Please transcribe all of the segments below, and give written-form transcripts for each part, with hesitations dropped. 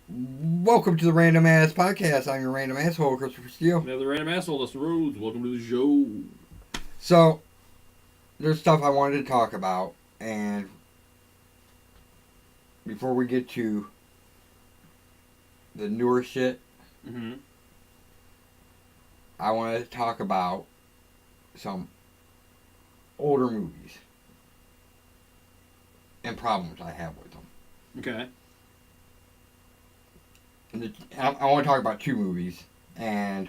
Welcome to the Random Ass Podcast. I'm your random asshole, Christopher Steele. Another random asshole, Steele-Rhoads. Welcome to the show. So, there's stuff I wanted to talk about, and before we get to the newer shit, I want to talk about some older movies and problems I have with them. Okay. I want to talk about two movies, and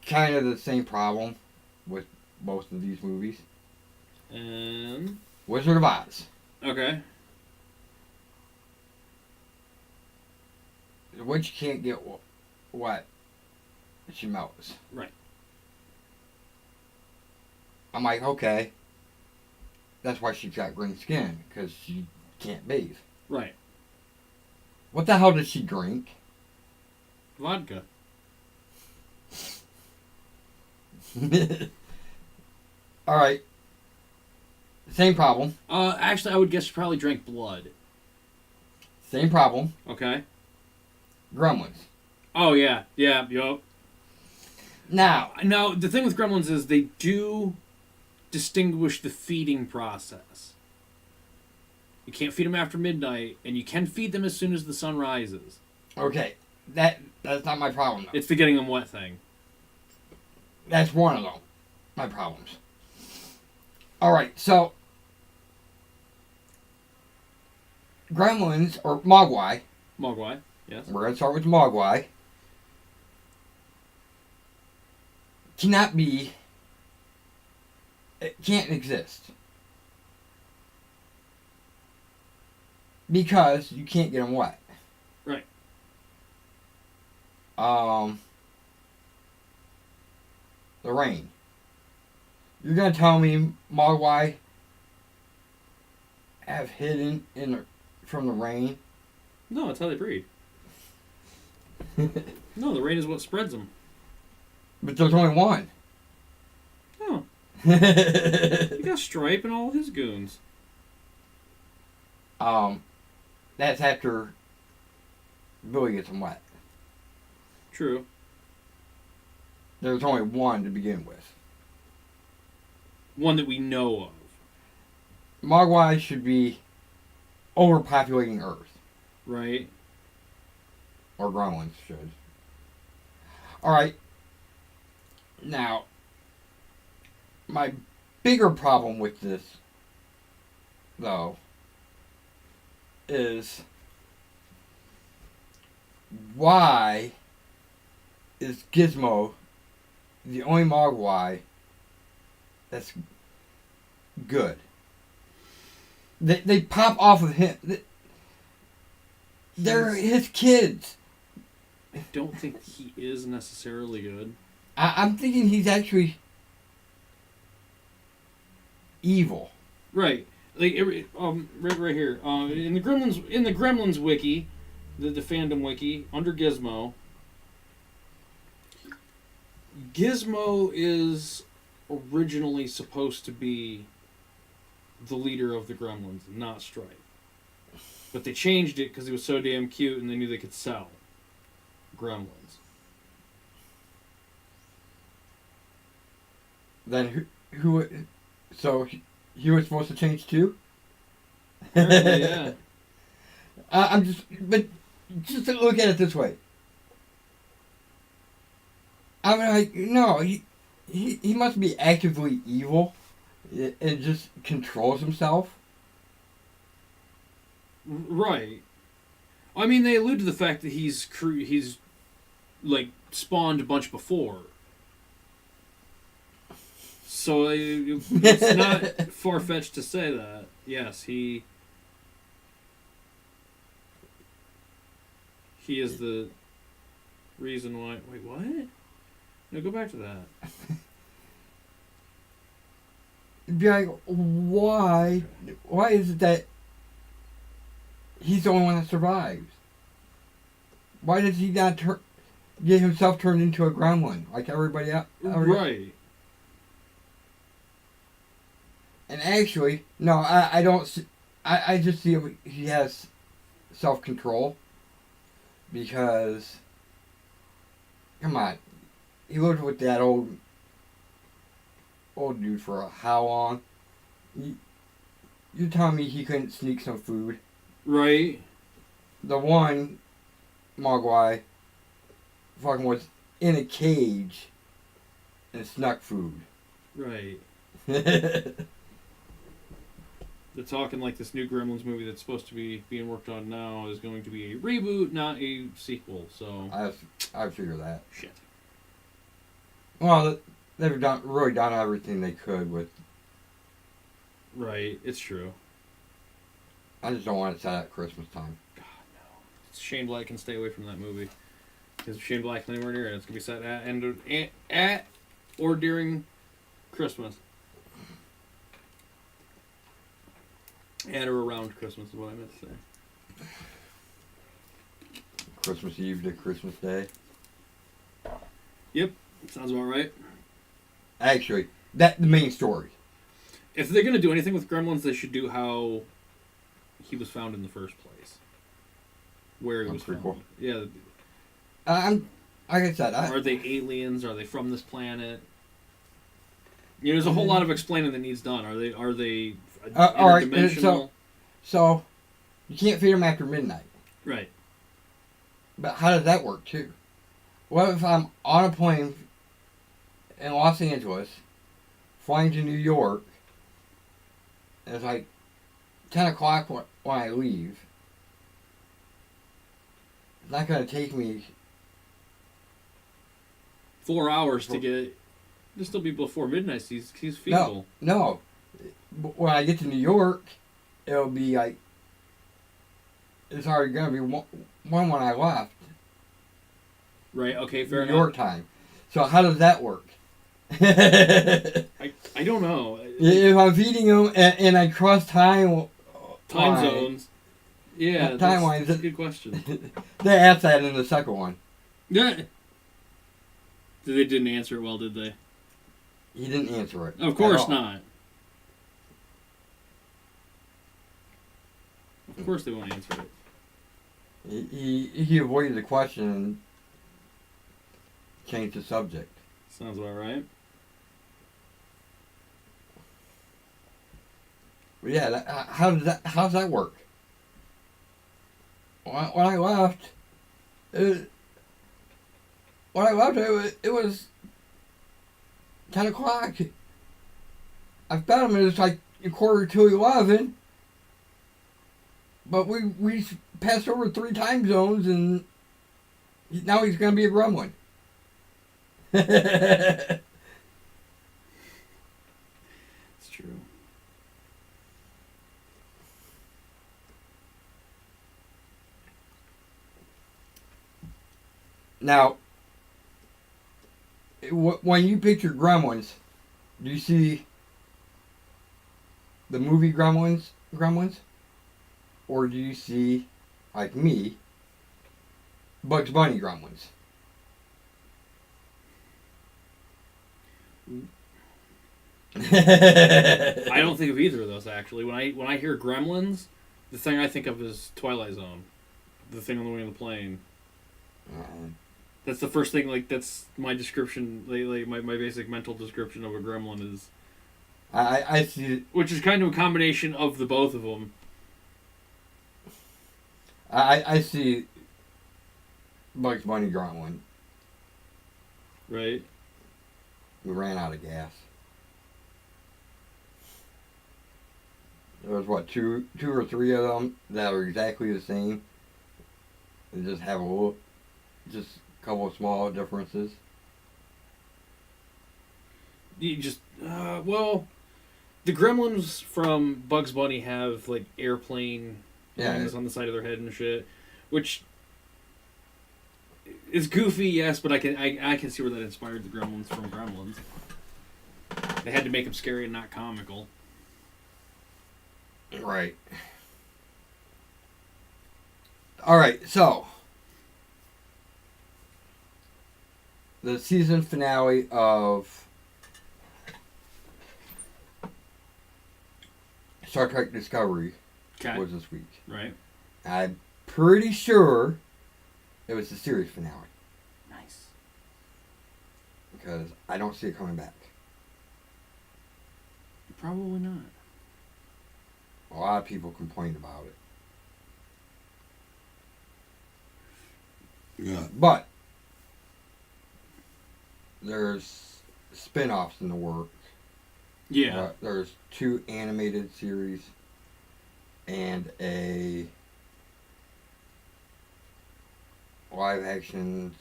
kind of the same problem with both of these movies. And? Wizard of Oz. Okay. The witch can't get what she melts. Right. I'm like, okay. That's why she's got green skin, because she can't bathe. Right. What the hell does she drink? Vodka. Alright. Same problem. Actually, I would guess she probably drank blood. Same problem. Okay. Gremlins. Oh, yeah. Yeah, yup. Now, the thing with Gremlins is they do distinguish the feeding process. You can't feed them after midnight, and you can feed them as soon as the sun rises. okay. That's not my problem, though. It's the getting them wet thing. That's one of them. My problems. Alright, so Gremlins, or Mogwai. Mogwai, yes. We're going to start with Mogwai. Cannot be. It can't exist. Because you can't get them wet. Right. The rain. You're going to tell me Mogwai have hidden from the rain? No, that's how they breed. No, the rain is what spreads them. But there's only one. Oh. You got Stripe and all his goons. That's after Billy gets them wet. True. There's only one to begin with. One that we know of. Mogwai should be overpopulating Earth. Right. Or Gremlins should. Alright. Now, my bigger problem with this, though, is why is Gizmo the only Mogwai that's good? They pop off of him. They're his kids. I don't think he is necessarily good. I'm thinking he's actually evil. Right. Like right here. In the Gremlins wiki, the fandom wiki, under Gizmo, Gizmo is originally supposed to be the leader of the Gremlins, not Stripe. But they changed it because he was so damn cute and they knew they could sell Gremlins. Then who so he was supposed to change too? Apparently, yeah. But just to look at it this way. I'm like, no, he must be actively evil and just controls himself. Right. I mean, they allude to the fact that he's like spawned a bunch before. So it's not far-fetched to say that. Yes, he is the reason why. Wait, what? No, go back to that. Be like, why? Why is it that he's the only one that survives? Why does he not get himself turned into a gremlin like everybody else? Right. And actually, no, I don't see... I just see he has self-control. Because, come on, he lived with that old dude for how long? You're telling me he couldn't sneak some food? Right. The one Mogwai fucking was in a cage and snuck food. Right. They're talking like this new Gremlins movie that's supposed to be being worked on now is going to be a reboot, not a sequel. So I figure that. shit. Well, they've really done everything they could with. Right, it's true. I just don't want it set at Christmas time. God no. Shane Black can stay away from that movie. Because if Shane Black's anywhere near it, it's gonna be set at or during Christmas. At or around Christmas is what I meant to say. Christmas Eve to Christmas Day. Yep, sounds about right. Actually, the main story. If they're gonna do anything with Gremlins, they should do how he was found in the first place. Where he was found. Prequel. Yeah. I'm like I said. Are they aliens? Are they from this planet? You know, there's a whole lot of explaining that needs done. Are they all right, interdimensional? so you can't feed them after midnight. Right. But how does that work too? What if I'm on a plane in Los Angeles, flying to New York, and it's like 10 o'clock when I leave? It's not going to take me 4 hours to get. There'll still be before midnight. He's feeble. No. When I get to New York, it'll be like it's already going to be one when I left. Right. Okay. Fair New enough. York time. So how does that work? I don't know. If I'm feeding them and I cross time zones. Yeah. Time-wise. That's a good question. They asked that in the second one. Yeah. They didn't answer it well, did they? He didn't answer it. Of course not. Of course they won't answer it. He avoided the question and changed the subject. Sounds about right. But yeah, how's that work? When I left, it was 10 o'clock. I found him, and it's like a quarter to 11. But we passed over 3 time zones, and now he's going to be a gremlin. It's true. Now, when you picture Gremlins, do you see the movie Gremlins, or do you see, like me, Bugs Bunny Gremlins? I don't think of either of those actually. When I hear Gremlins, the thing I think of is Twilight Zone, the thing on the wing of the plane. That's the first thing. Like that's my description. Like my basic mental description of a gremlin is. I see. Which is kind of a combination of the both of them. I see Bugs Bunny Gremlin. Right. We ran out of gas. There was what two or three of them that are exactly the same. They just have just a couple of small differences. You just well, the Gremlins from Bugs Bunny have like airplane wings on the side of their head and shit, which is goofy, yes, but I can see where that inspired the Gremlins from Gremlins. They had to make them scary and not comical. Right. All right, so the season finale of Star Trek Discovery was this week. Right. I pretty sure it was the series finale. Nice. Because I don't see it coming back. Probably not. A lot of people complained about it. Yeah. But there's spin-offs in the works. Yeah. There's 2 animated series and a live action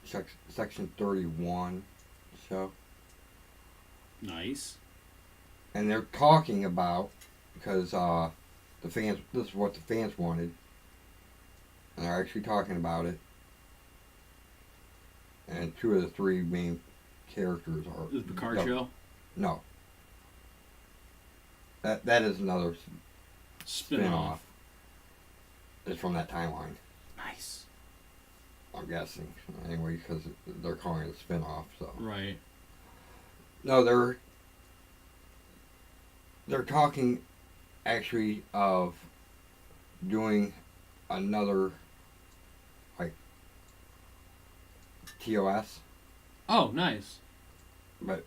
Section 31 show. Nice. And they're talking about, because the fans, this is what the fans wanted, and they're actually talking about it. And 2 of the 3 main characters are The Picard no, show? No. That is another Spin-off. It's from that timeline, Nice. I'm guessing. Anyway, because they're calling it a spin-off, so. Right. No, they're talking actually of doing another, like, TOS, Oh, nice. but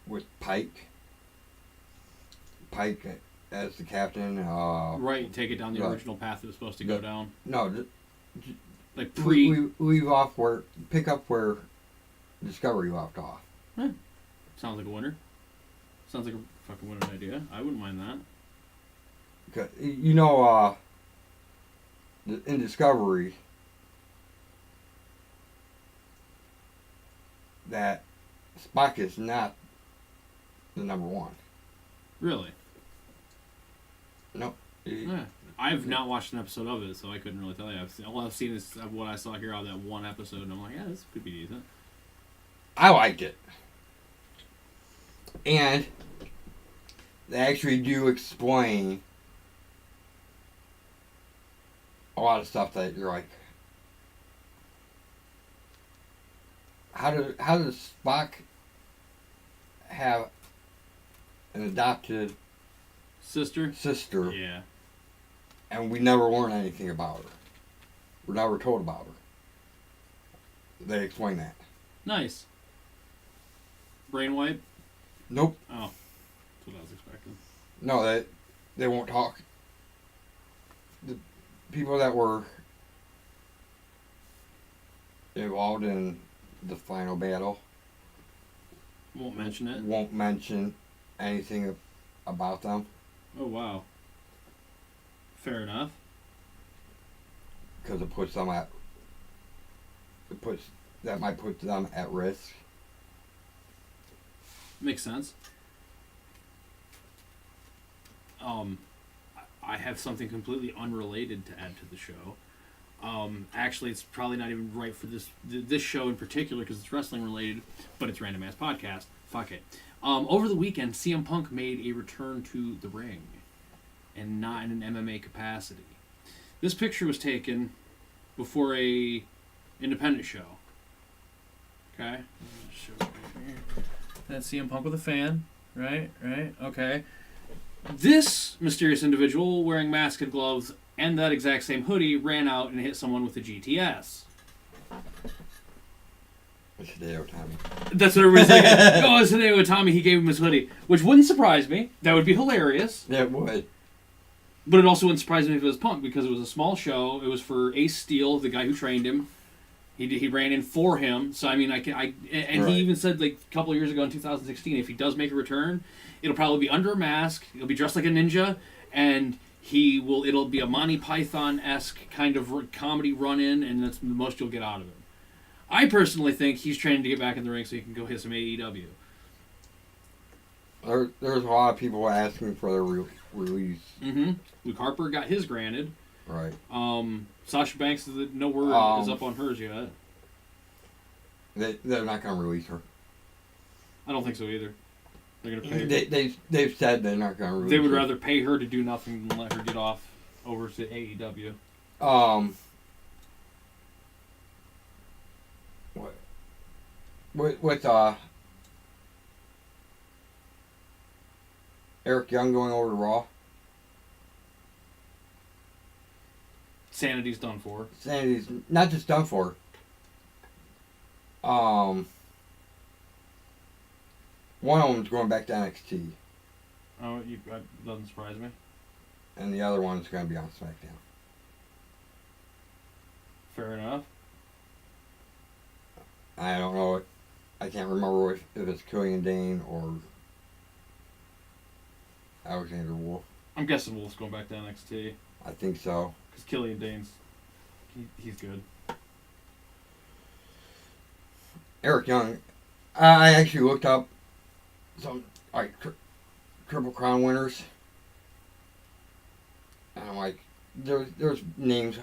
with Pike. Pike as the captain. Right, take it down the right. original path it was supposed to go down. No, Like pre... we leave off pick up where Discovery left off. Sounds like a winner. Sounds like a fucking winning idea. I wouldn't mind that. 'Cause, you know, in Discovery, that Spock is not the number 1. Really? No. Yeah. I've not watched an episode of it, so I couldn't really tell you. All I've seen is what I saw here out of that one episode, and I'm like, yeah, this could be decent. I liked it. And they actually do explain a lot of stuff that you're like, how does Spock have an adopted Sister? sister, Yeah. and we never learn anything about her? We're never told about her. They explain that. Nice. Brain wipe? Nope. Oh. That's what I was expecting. No, they won't talk. The people that were involved in the final battle Won't mention it? won't mention anything about them, Oh, wow. Fair enough. because that might put them at risk. Makes sense. I have something completely unrelated to add to the show. Actually, it's probably not even right for this show in particular because it's wrestling related, but it's Random Ass Podcast. Fuck it. Over the weekend, CM Punk made a return to the ring, and not in an MMA capacity. This picture was taken before a independent show. Okay. That's CM Punk with a fan. Right. Okay. This mysterious individual wearing mask and gloves and that exact same hoodie ran out and hit someone with a GTS. It's Hideo Tommy. That's what everybody's thinking. Oh, it's Hideo Tommy. He gave him his hoodie, which wouldn't surprise me. That would be hilarious. Yeah, it would. But it also wouldn't surprise me if it was Punk because it was a small show. It was for Ace Steele, the guy who trained him. He ran in for him. So I mean, and Right. he even said like a couple of years ago in 2016, if he does make a return, it'll probably be under a mask. He'll be dressed like a ninja, and it'll be a Monty Python-esque kind of comedy run-in, and that's the most you'll get out of him. I personally think he's training to get back in the ring so he can go hit some AEW. There's a lot of people asking for their release. Mm-hmm. Luke Harper got his granted. Right. Sasha Banks, no word is up on hers yet. They're not going to release her. I don't think so either. They're gonna pay. They've said they're not going to release her. They would rather pay her to do nothing than let her get off over to AEW. With Eric Young going over to Raw. Sanity's done for. Sanity's not just done for. One of them's going back to NXT, Oh, that doesn't surprise me. and the other one's going to be on SmackDown. Fair enough. I don't know. I can't remember if it's Killian Dane or Alexander Wolf. I'm guessing Wolf's going back to NXT. I think so. Because Killian Dane's... He's good. Eric Young. I actually looked up some Triple Crown winners, and I'm like, there's names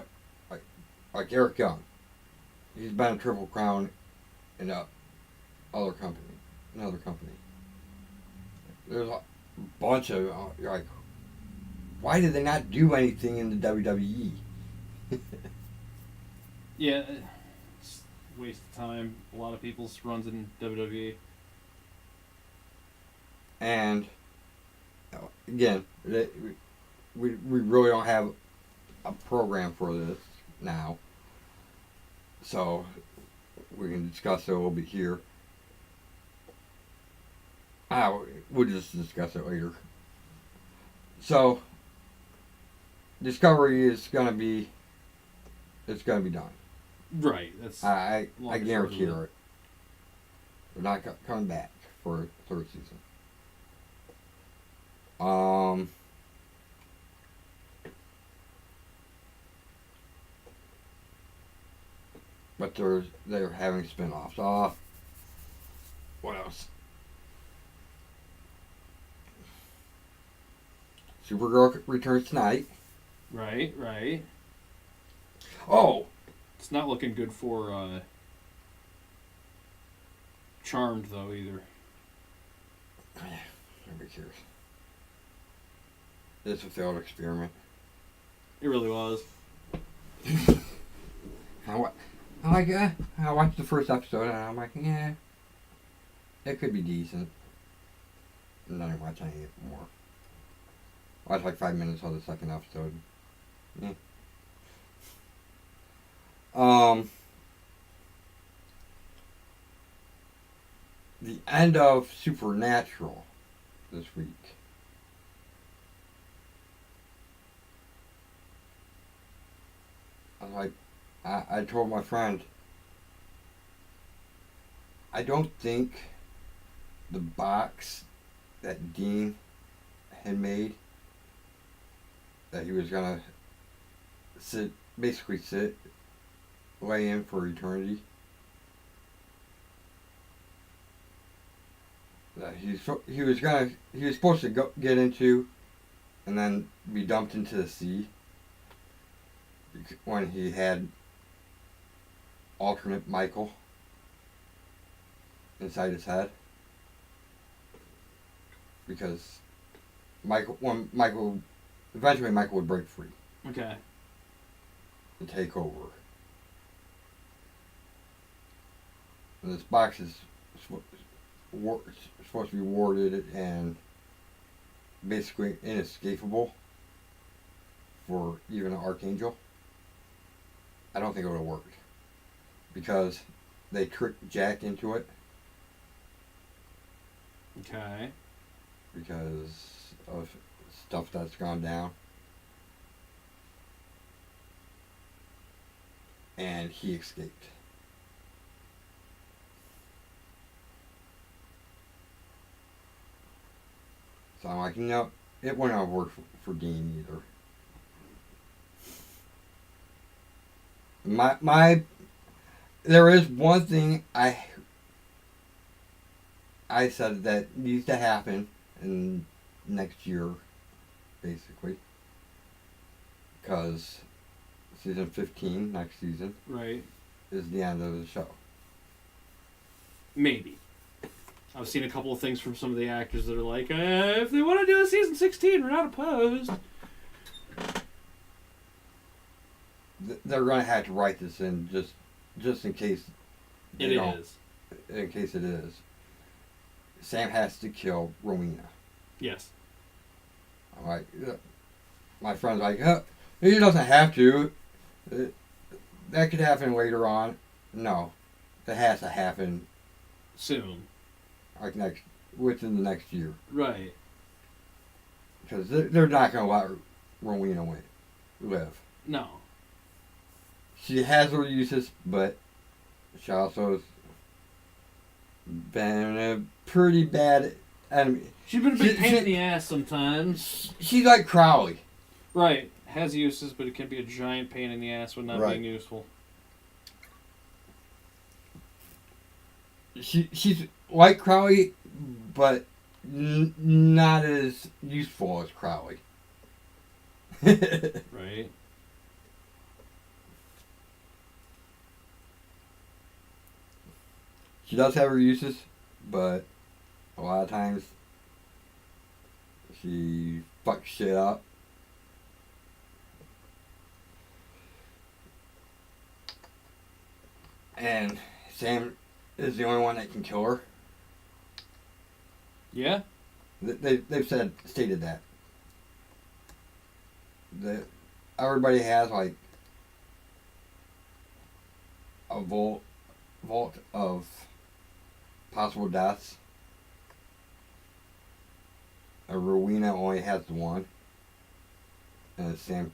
like Eric Young. He's been a Triple Crown in another company. There's a bunch of you're like, why did they not do anything in the WWE? Yeah, it's a waste of time. A lot of people's runs in WWE. And again, we really don't have a program for this now, so we can discuss it a little bit here. We'll just discuss it later. So, Discovery is gonna be done. Right. That's I long guarantee short of it. They're not coming back for a third season. But they're having spin-offs. What else? Supergirl returns tonight. Right, right. Oh, It's not looking good for Charmed, though, either. nobody cares. It's a failed experiment. It really was. I watched the first episode and I'm like, yeah, it could be decent. And then I watch any more. I watched like 5 minutes of the second episode. Yeah. The end of Supernatural this week. I was like, I told my friend, I don't think the box that Dean had made, that he was gonna lay in for eternity, that he was supposed to get into, and then be dumped into the sea when he had alternate Michael inside his head, because eventually Michael would break free Okay. to take over. And this box is supposed to be warded and basically inescapable for even an Archangel. I don't think it would have worked, because they tricked Jack into it Okay. because of stuff that's gone down. And he escaped. So I'm like, no, it wouldn't have worked for Dean either. There is one thing I said that needs to happen in next year, basically, because season 15 next season Right. is the end of the show. Maybe. I've seen a couple of things from some of the actors that are like, if they want to do a season 16, we're not opposed. They're gonna have to write this in just in case. It is. In case it is. Sam has to kill Rowena. Yes. I'm like, my friend's like, he doesn't have to. That could happen later on. No, that has to happen Soon. like within the next year. Right. Because they're not going to let Rowena live. No. She has her uses, but she also has been a pretty bad enemy. She's been a big pain in the ass sometimes. She's like Crowley. Right. Has uses, but it can be a giant pain in the ass when not being useful. She's like Crowley, but not as useful as Crowley. Right. She does have her uses, but a lot of times she fucks shit up. And Sam is the only one that can kill her. Yeah? They've stated that. Everybody has like a vault of possible deaths. A Rowena only has one. And it's Sam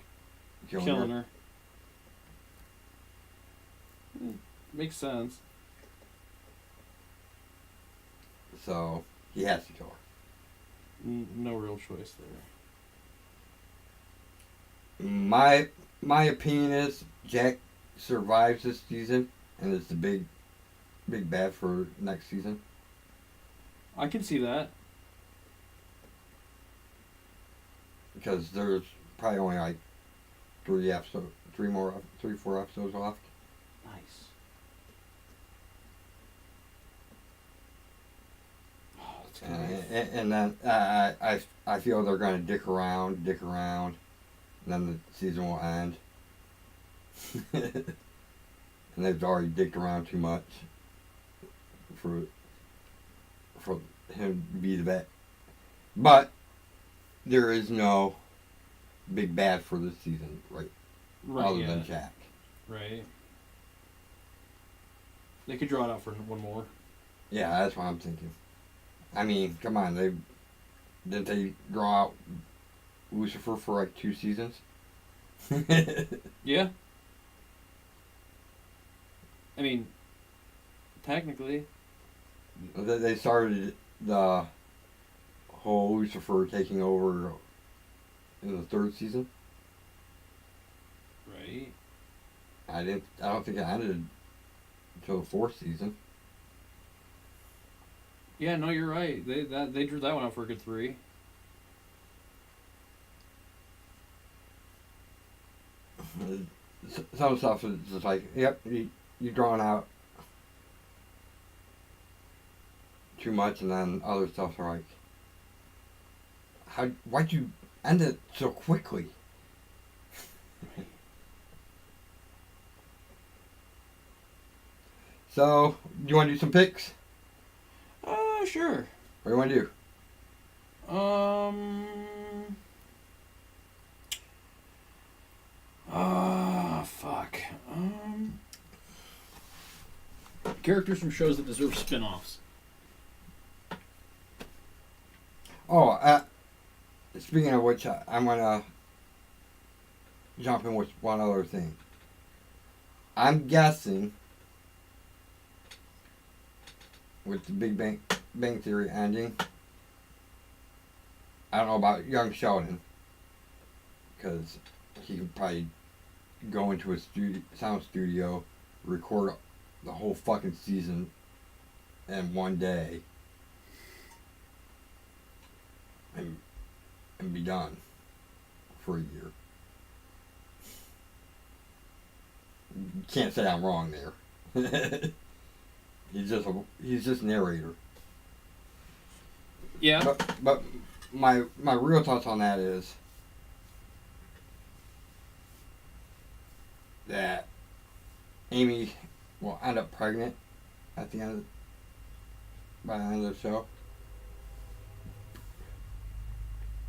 killing her. Makes sense. So he has to kill her. No real choice there. My opinion is Jack survives this season and is the big bad for next season. I can see that. Because there's probably only like 3, 4 episodes left. Nice. Oh, that's great. And then I feel they're going to dick around, and then the season will end. And they've already dicked around too much for him to be the vet. But there is no big bad for this season, right? Other than Jack. Right. They could draw it out for one more. Yeah, that's what I'm thinking. I mean, come on, didn't they draw out Lucifer for like 2 seasons? Yeah. I mean, technically. They started the whole Lucifer taking over in the 3rd season. Right. I don't think it ended until the 4th season. Yeah, no, you're right. They drew that one out for a good 3. Some stuff is just like, yep, you're drawing out too much, and then other stuff are like, why'd you end it so quickly? So, you want to do some picks? Sure. What do you want to do? Fuck. Characters from shows that deserve spin-offs. Oh, speaking of which, I'm going to jump in with one other thing. I'm guessing with the Big Bang Theory ending, I don't know about young Sheldon, because he could probably go into a sound studio, record the whole fucking season in one day, and be done for a year. You can't say I'm wrong there. He's just narrator. Yeah. But my real thoughts on that is that Amy will end up pregnant at the end by the end of the show,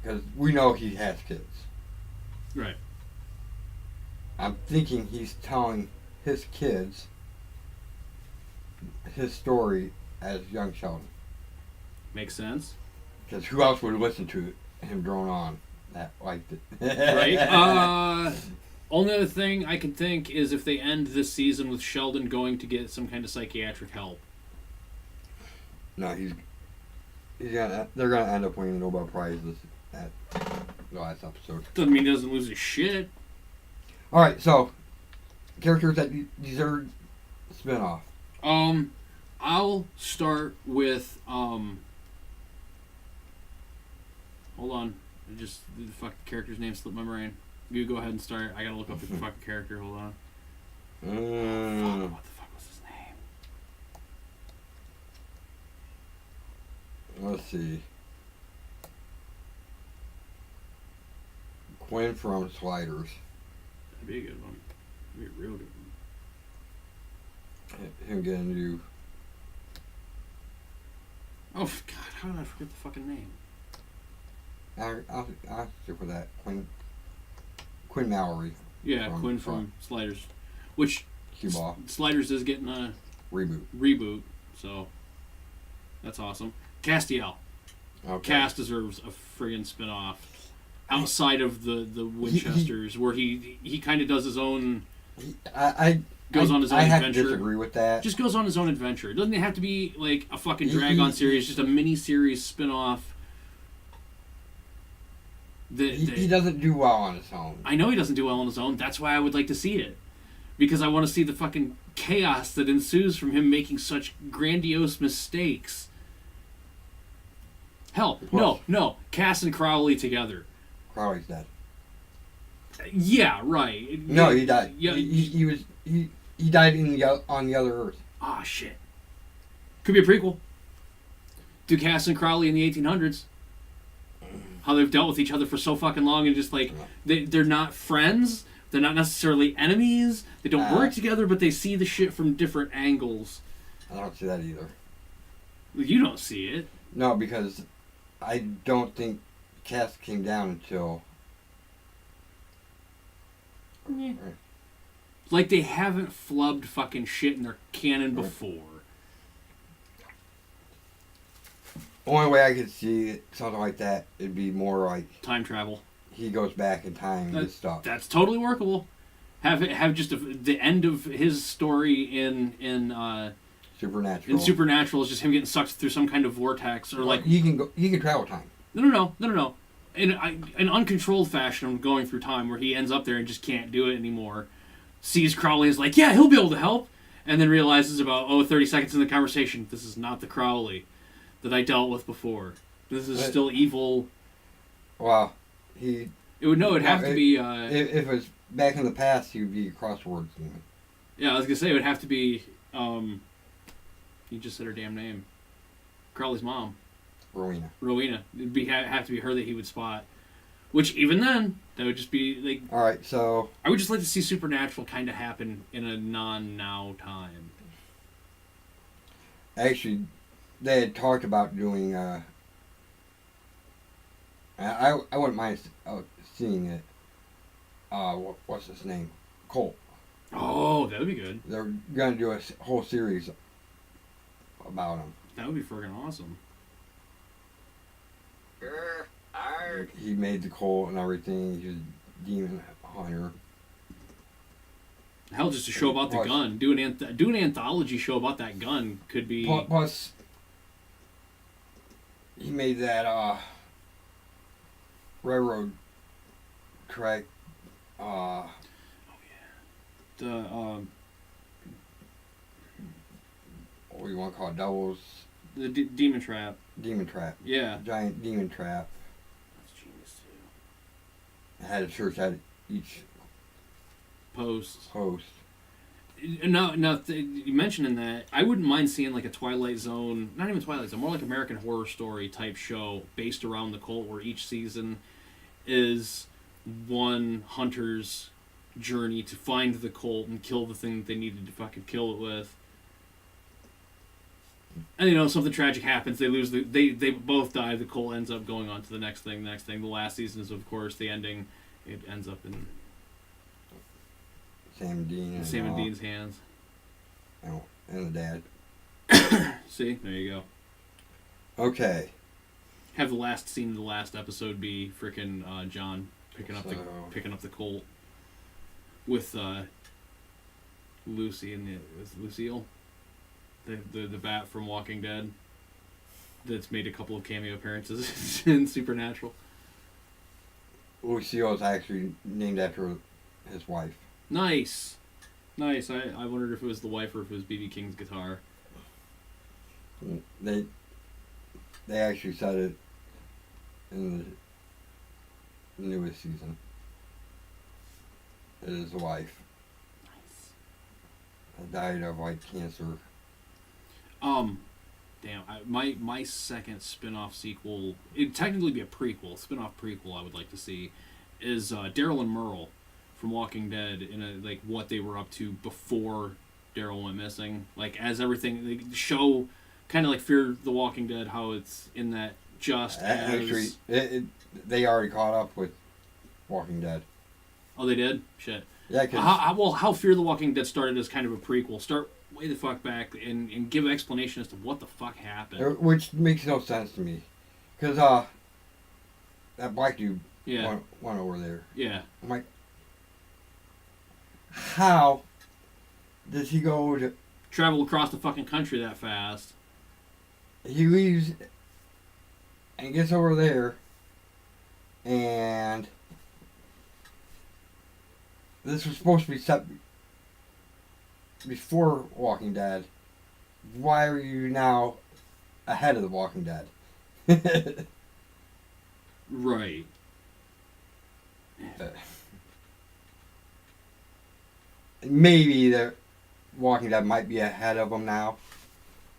because we know he has kids. Right. I'm thinking he's telling his kids his story as young Sheldon. Makes sense. Because who else would listen to him drone on that liked it? Right? Only other thing I can think is if they end this season with Sheldon going to get some kind of psychiatric help. No, they're gonna end up winning the Nobel Prize at the last episode. Doesn't mean he doesn't lose his shit. All right, so characters that deserve spin-off. I'll start with hold on, just the fucking character's name slipped my brain. You go ahead and start. I gotta look up the fucking character. Hold on. What the fuck was his name? Let's see. Quinn from Sliders. That'd be a good one. That'd be a real good one. Him getting you. Oh God, how did I forget the fucking name? I'll stick with that. Quinn Mallory. Yeah, Quinn from Sliders, which Cue Ball. Sliders is getting a reboot, so that's awesome. Castiel. Okay. Cass deserves a friggin' spin-off outside of the Winchesters, where he kind of does his own. Goes on his own I have adventure. to disagree with that. Just goes on his own adventure. It doesn't have to be like a fucking drag-on series. Just a mini-series spin-off. He doesn't do well on his own. I know he doesn't do well on his own. That's why I would like to see it. Because I want to see the fucking chaos that ensues from him making such grandiose mistakes. Hell, no. Cass and Crowley together. Crowley's dead. Yeah, right. No, he died. Yeah, He died on the other Earth. Ah, shit. Could be a prequel. Do Cass and Crowley in the 1800s. How they've dealt with each other for so fucking long, and just like they're not friends. They're not necessarily enemies. They don't work together, but they see the shit from different angles. I don't see that either. You don't see it. No, because I don't think Cass came down until. Yeah. Like they haven't flubbed fucking shit in their canon before. Only way I could see something like that, it'd be more like Time travel. he goes back in time and gets stuff. That's totally workable. Have just the end of his story in Supernatural. In Supernatural is just him getting sucked through some kind of vortex, or like he can travel time. No. In an uncontrolled fashion of going through time, where he ends up there and just can't do it anymore. Sees Crowley, is like, yeah, he'll be able to help, and then realizes about 30 seconds in the conversation, this is not the Crowley that I dealt with before. This is still evil. Well, it'd have to be. If it was back in the past, he would be a crosswords demon. Yeah, I was gonna say it would have to be. You just said her damn name. Crowley's mom. Rowena. It'd have to be her that he would spot. Which even then, that would just be like. All right, so I would just like to see Supernatural kind of happen in a non-now time. Actually, they had talked about doing. I wouldn't mind seeing it. What's his name? Colt. Oh, that would be good. They're gonna do a whole series about him. That would be friggin' awesome. He made the Colt and everything. He was a demon hunter. Hell, just a show about the gun. Do an anthology show about that gun could be. Plus, he made that railroad track. Oh yeah. The what do you want to call it? Devils. The demon trap. Demon trap. Yeah. Giant demon trap. That's genius too. It had a church at each post. Now, You mentioning that, I wouldn't mind seeing like a Twilight Zone, not even Twilight Zone, more like American Horror Story type show based around the cult, where each season is one hunter's journey to find the cult and kill the thing that they needed to fucking kill it with. And something tragic happens. They lose they both die. The cult ends up going on to the next thing. The last season is, of course, the ending. It ends up in Sam and Dean. And, Sam and Dean's hands. And the dad. See? There you go. Okay. Have the last scene of the last episode be frickin' John picking up the Colt with Lucy and Lucille, the bat from Walking Dead, that's made a couple of cameo appearances in Supernatural. Lucille is actually named after his wife. Nice. I wondered if it was the wife or if it was B.B. King's guitar. They actually said it in the newest season. It is the wife. Nice. Died of cancer. Damn. My second spin-off sequel, it'd technically be a prequel, spin-off prequel I would like to see, is Daryl and Merle from Walking Dead in what they were up to before Daryl went missing. As everything, they show kind of like Fear the Walking Dead, how it's in that just actually, they already caught up with Walking Dead. Oh, they did? Shit. Yeah, because... how Fear the Walking Dead started as kind of a prequel. Start way the fuck back and give explanation as to what the fuck happened. Which makes no sense to me. Because, that black dude went over there. Yeah. I'm like, how does he go to... Travel across the fucking country that fast? He leaves and gets over there, and this was supposed to be set before Walking Dead. Why are you now ahead of the Walking Dead? Right. Maybe the Walking Dead might be ahead of them now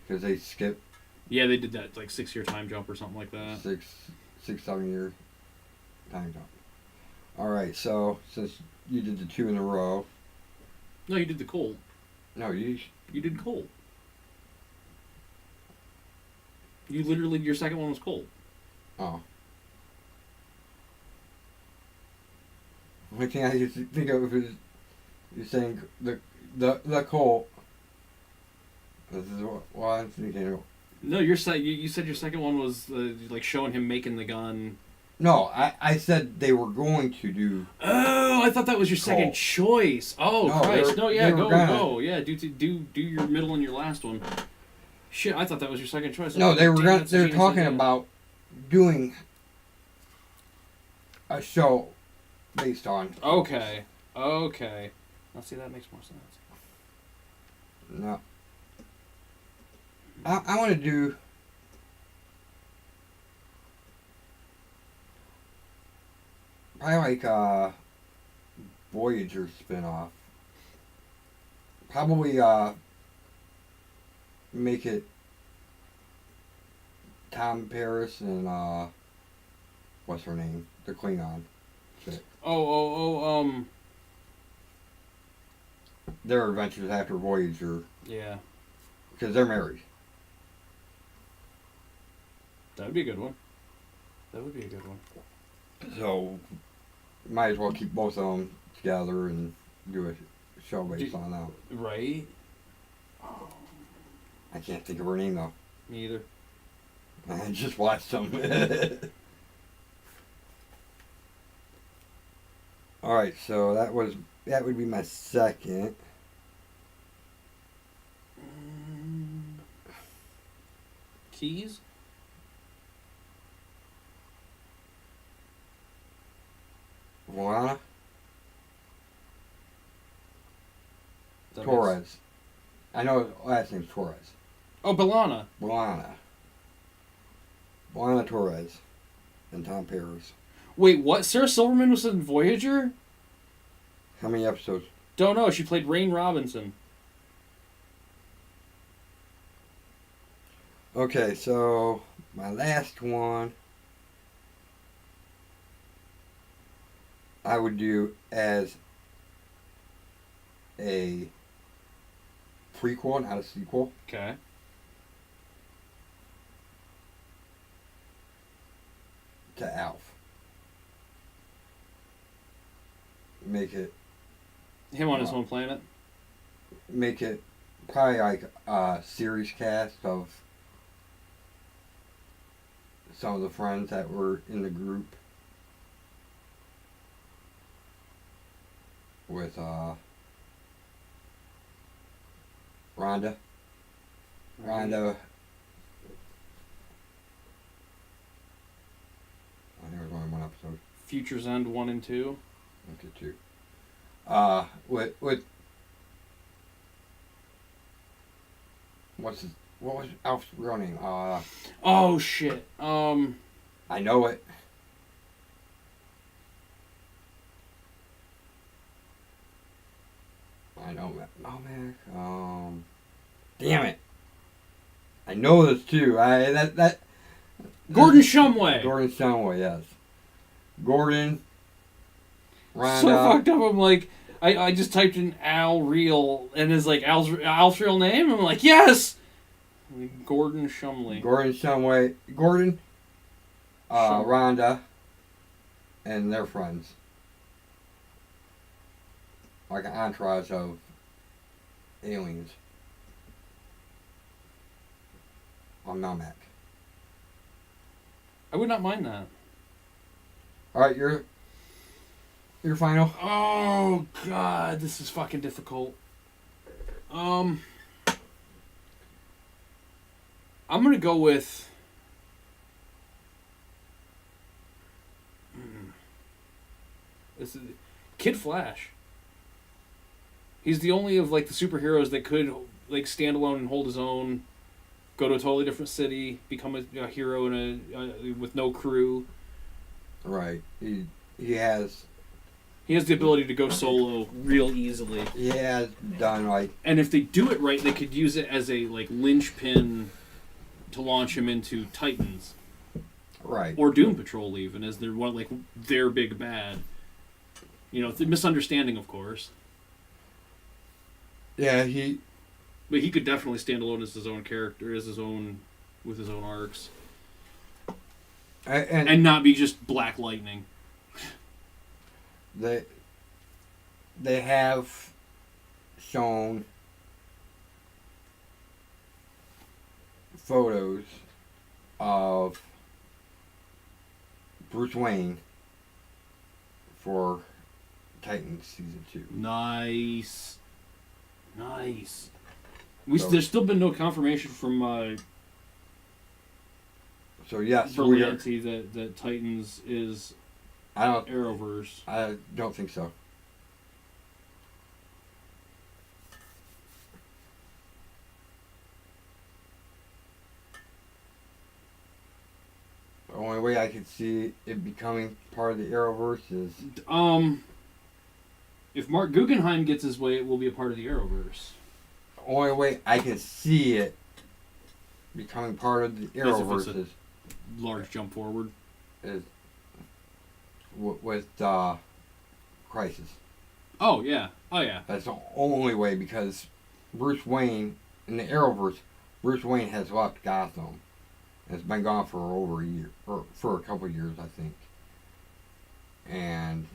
because they skipped. Yeah, they did that 6-year time jump or something like that. 7 year time jump. All right, so since you did the 2 in a row. No, you did the Colt. No, you did Colt. You literally, your second one was Colt. Oh. The only thing I used to think of is you're saying the Colt. This is what I'm thinking of. No, you said your second one was showing him making the gun. No, I said they were going to do. Oh, I thought that was your second choice. Oh, no, Christ! No, yeah, go, yeah. Do your middle and your last one. Shit, I thought that was your second choice. No, they were talking about doing a show based on. Okay. Now see, that makes more sense. No. I want to do probably Voyager spinoff. Probably make it Tom Paris and what's her name? The Klingon. Shit. Their adventures after Voyager. Yeah. Because they're married. That would be a good one. So, might as well keep both of them together and do a show based on that. Right? I can't think of her name though. Me either. I just watched them. Alright, so that would be my second. Keys? Luana? Torres. I know his last name's Torres. Oh, B'Elanna. B'Elanna Torres. And Tom Paris. Wait, what? Sarah Silverman was in Voyager? How many episodes? Don't know. She played Rain Robinson. Okay, so my last one I would do as a prequel, not a sequel. Okay. To Alf. Make it Him on his home planet. Make it probably like a series cast of some of the friends that were in the group with Rhonda. Rhonda. I think there was only one episode. Futures End 1 and 2. Okay, 2. With what was Alf's real name? Oh shit. I know it. I know that. Oh man. Damn it. I know this too. Gordon Shumway. Gordon Shumway, yes. Gordon. Rhonda. So fucked up. I'm like, I just typed in Al Real and it's like Al's real name. I'm like, yes. Gordon Shumley. Gordon Shumway. Gordon. Rhonda. And their friends. Like an entourage of aliens. On Melmac. I would not mind that. Alright, your final? Oh god, this is fucking difficult. I'm gonna go with this is Kid Flash. He's the only of like the superheroes that could like stand alone and hold his own, go to a totally different city, become a hero in with no crew. Right. He has the ability to go solo real easily. He has done like, and if they do it right, they could use it as a like linchpin to launch him into Titans. Right. Or Doom Patrol even as their big bad. You know, misunderstanding of course. Yeah, but he could definitely stand alone as his own character, with his own arcs. And not be just Black Lightning. They have shown photos of Bruce Wayne for Titans Season 2. Nice. There's still been no confirmation from so yes, Berlanti that Titans is Arrowverse. I don't think so. The only way I could see it becoming part of the Arrowverse is if Mark Guggenheim gets his way, it will be a part of the Arrowverse. The only way I could see it becoming part of the Arrowverse is large jump forward. Is with Crisis. Oh yeah. That's the only way, because Bruce Wayne in the Arrowverse, Bruce Wayne has left Gotham. It's been gone for over a year, or for a couple of years, I think. And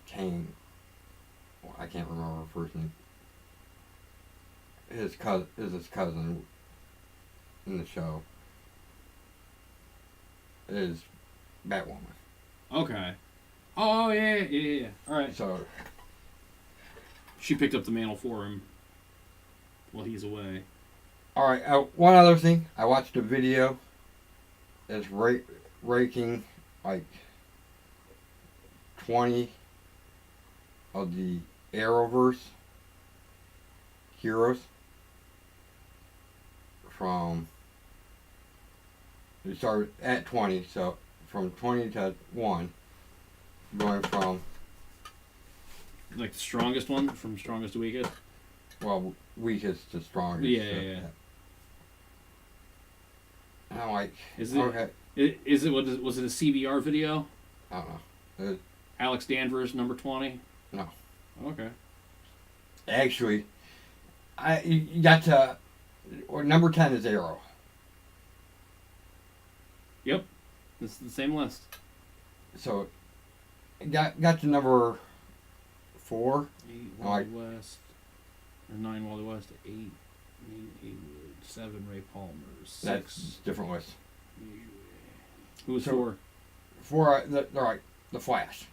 Kane, I can't remember her first name. His cousin in the show is Batwoman. Okay. Oh yeah. All right. So she picked up the mantle for him while he's away. All right. One other thing, I watched a video. It's ranking like 20 of the Arrowverse heroes from. We started at 20, so from 20 to 1, going from. Like the strongest one, from strongest to weakest? Well, weakest to strongest. Yeah. And I'm like, was it a CBR video? I don't know. Alex Danvers, number 20? No. Okay. Actually, you got to, or number 10 is Arrow. Yep. It's the same list. So, got to number 4. 8 Like- Wally West. Or 9 Wally West. 8 Haywood. 7 Ray Palmer. 6 That's different list. Who was So- 4? 4, they're like the Flash.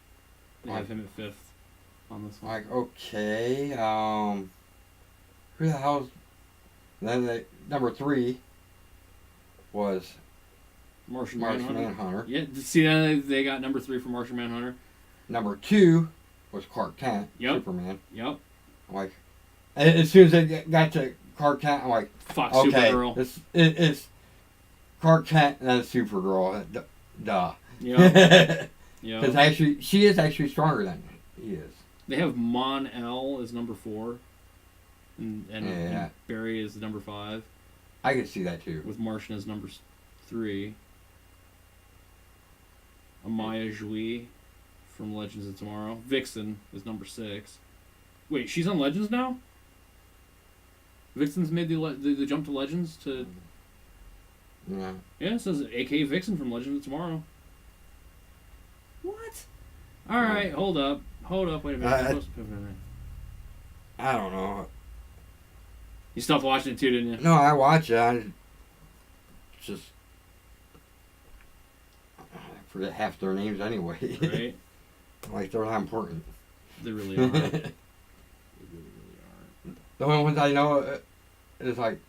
They have him at 5th on this one. Like, okay, who the hell's... Then number 3 was Martian Martian Manhunter. Manhunter. Yeah, see, they got number 3 for Martian Manhunter. Number 2 was Clark Kent, Yep. Superman. Yep. I'm like, as soon as they got to Clark Kent, I'm like, Fuck okay, Supergirl. it's Clark Kent and then Supergirl. Duh. Yep. Because Yep. actually, she is actually stronger than he is. They have Mon-El as number 4. And Yeah. Barry is number 5. I could see that too. With Martian as number 3. Amaya Jui from Legends of Tomorrow. Vixen is number 6. Wait, she's on Legends now? Vixen's made the jump to Legends to... Yeah. Yeah, it says A.K.A. Vixen from Legends of Tomorrow. What? Alright, hold up. Wait a minute. I don't know. You stopped watching it too, didn't you? No, I watch it. I just I forget half their names anyway. Right? Like they're not important. They really are. They really, really are. The only ones I know is like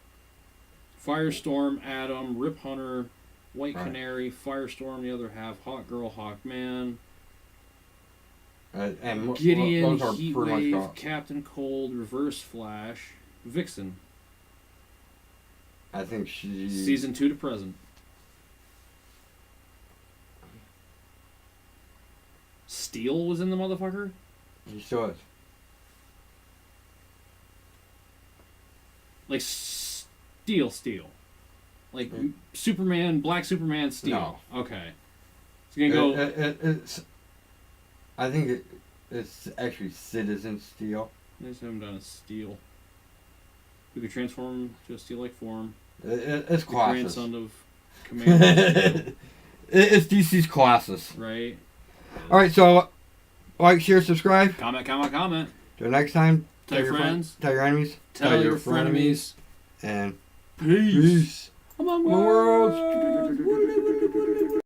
Firestorm, Atom, Rip Hunter, White Right. Canary, Firestorm, the other half, Hawk Girl, Hawkman, and Gideon, those are pretty much Heatwave, all. Captain Cold, Reverse Flash, Vixen. I think she Season 2 to present. Steel was in the motherfucker? She still is. Like Steel. Like Superman, Black Superman, Steel. No. Okay. It's gonna go. It's. I think it's actually Citizen Steel. I just haven't done a Steel. Who could transform to a Steel-like form. It's The Colossus. grandson of Commander Steel, It's DC's Colossus. right? All right, so like, share, subscribe. Comment. Till next time. Tell your friends. Tell your enemies. Tell your frenemies. And Peace. peace. Among Worlds. worlds.